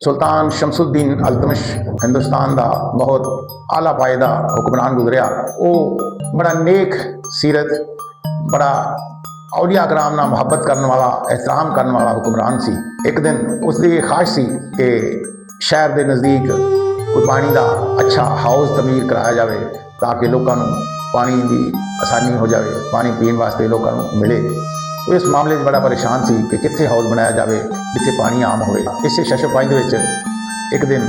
सुल्तान शमसुद्दीन अल्तमश हिंदुस्तान का बहुत आला पाए का हुक्मरान गुजरिया। वो बड़ा नेक सीरत, बड़ा औलिया कराम नाल मुहब्बत करने वाला, एहतराम करने वाला हुक्मरान सी। एक दिन उसकी ख्वाहिश सी कि शहर के नज़दीक कोई पानी का अच्छा हाउस तमीर कराया जाए ताकि लोगों को पानी की आसानी हो जाए, पानी पीने वास्ते लोगों को मिले। वो इस मामले में बड़ा परेशान सी कि कित्थे हाउस बनाया जाए जिथे पानी आम होए। इस शशोपाई एक दिन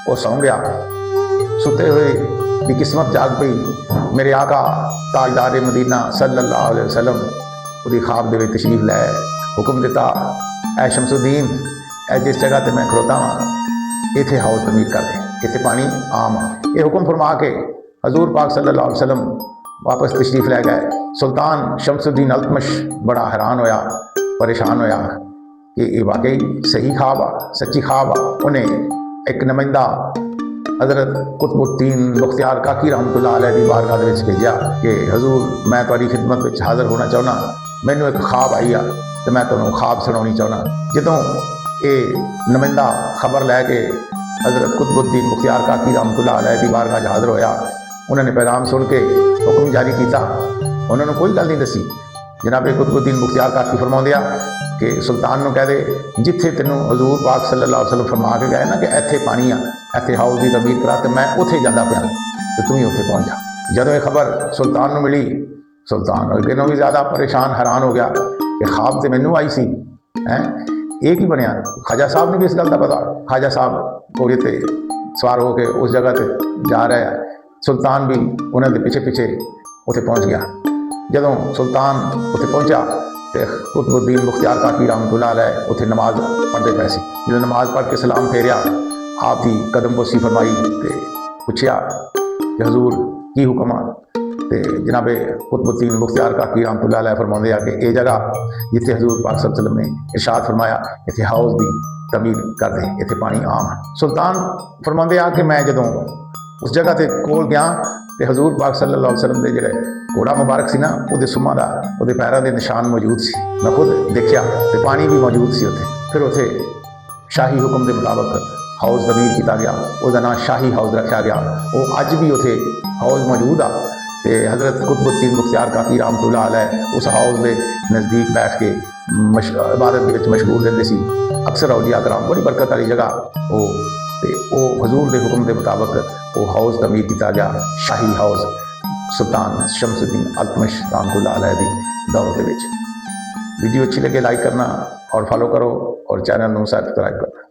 वो सौ गया, सुते हुए की किस्मत जाग पई। मेरे आका ताजदार मदीना सल्लल्लाहु अलैहि वसल्लम उसकी ख्वाब दे तशरीफ लै हुक्म दिता, ऐ शमसुद्दीन, ऐ जिस जगह पर मैं खड़ोता हाँ इत्थे हाउस तमीर कर दे, इत्थे पानी आम आ। ये हुक्म फरमा के हजूर पाक सल्लल्लाहु अलैहि वसल्लम वापस तशरीफ लै गए। सुल्तान शमसुद्दीन अल्तमश बड़ा हैरान होया, परेशान होया कि ये वाकई सही ख्वाब आ, सच्ची ख्वाब आ। उन्हें एक नुमाइंदा हज़रत कुतुबुद्दीन मुख्तियार काकी रहमतुल्लाह अलैह की बारगाह भेजा कि हजूर मैं तुहाडी खिदमत में हाज़र होना चाहना, मैनू एक ख्वाब आई आ तो मैं तुहानू ख्वाब सुनानी चाहना। जदों ये नुमाइंदा खबर लैके हज़रत कुतुबुद्दीन मुख्तियार काकी रहमतुल्लाह अलैह की बारगाह हाज़र होया, उन्होंने पैगाम सुन के हुक्म जारी किया। उन्होंने कोई गल नहीं दसी। जनाबे कुतुबुद्दीन मुख्तियार काकी फरमाउंदे आ कि सुल्तान नूं कह दे जिथे तेनों हजूर पाक सल्लल्लाहु अलैहि वसल्लम फरमा के गए ना कि इत्थे पानी आ, इत्थे हाउस की तमीर करा, तो मैं उत्थे जांदा पिया तो तू ही उत्थे पहुँच जा। जदों ये खबर सुल्तान नूं मिली, सुल्तान अगे नालों भी ज़्यादा परेशान हैरान हो गया कि ख्वाब तो मैनू आई सी, हैं ये की बनया। ख्वाजा साहब ने भी इस गल का पता। ख्वाजा साहब घोड़े ते सवार होकर उस जगह पर जा रहे हैं। सुल्तान भी उन्होंने पिछे पिछे उत्थे पहुँच गया। जदों सुल्तान उत्थे पहुँचा तो कुतुबुद्दीन मुख्तियार काकी रहमतुल्लाह अलैह उत्थे नमाज पढ़ते पे सी। जो नमाज पढ़ के सलाम फेरिया, आप की कदम बोसी फरमाई तो पूछया कि हजूर की हुक्म आ। तो जनाबे कुतुबुद्दीन मुख्तियार काकी रहमतुल्लाह अलैह फरमाते हैं कि ये जगह जिथे हजूर पाक सल्लल्लाहु अलैहि वसल्लम ने इरशाद फरमाया इत्थे हाउस की तमीर कर दे, इत्थे पानी आम है। सुल्तान फरमाते हैं कि मैं जदों उस जगह ते कोल गया तो हजूर पाक सल्लल्लाहु अलैहि वसल्लम के जोड़े घोड़ा मुबारक सी ना, वो सुमा का वो पैरों के निशान मौजूद सी। मैं खुद देखा तो पानी भी मौजूद सी उत्थे। फिर उत्थे शाही हुक्म के मुताबिक हाउस तमीर किया गया, उसका नाम शाही हाउस रखा गया। वो अज भी उत्थे हाउस मौजूद आ। तो हज़रत कुतुबुद्दीन मुख्तियार काकी रहमतुल्लाह अलैह उस हाउस के नज़दीक बैठ के इबादत के मशगूल रहते सी। अक्सर औलिया कराम बड़ी बरकत वाली जगह वो हजूर के हुक्म के मुताबिक वो हाउस तमीर किया गया, शाही हाउस सुल्तान शमसुद्दीन अल्तमश रहमतुल्लाह अलैह की दौर के। वीडियो अच्छी लगे लाइक करना और फॉलो करो और चैनल को सब्सक्राइब करना।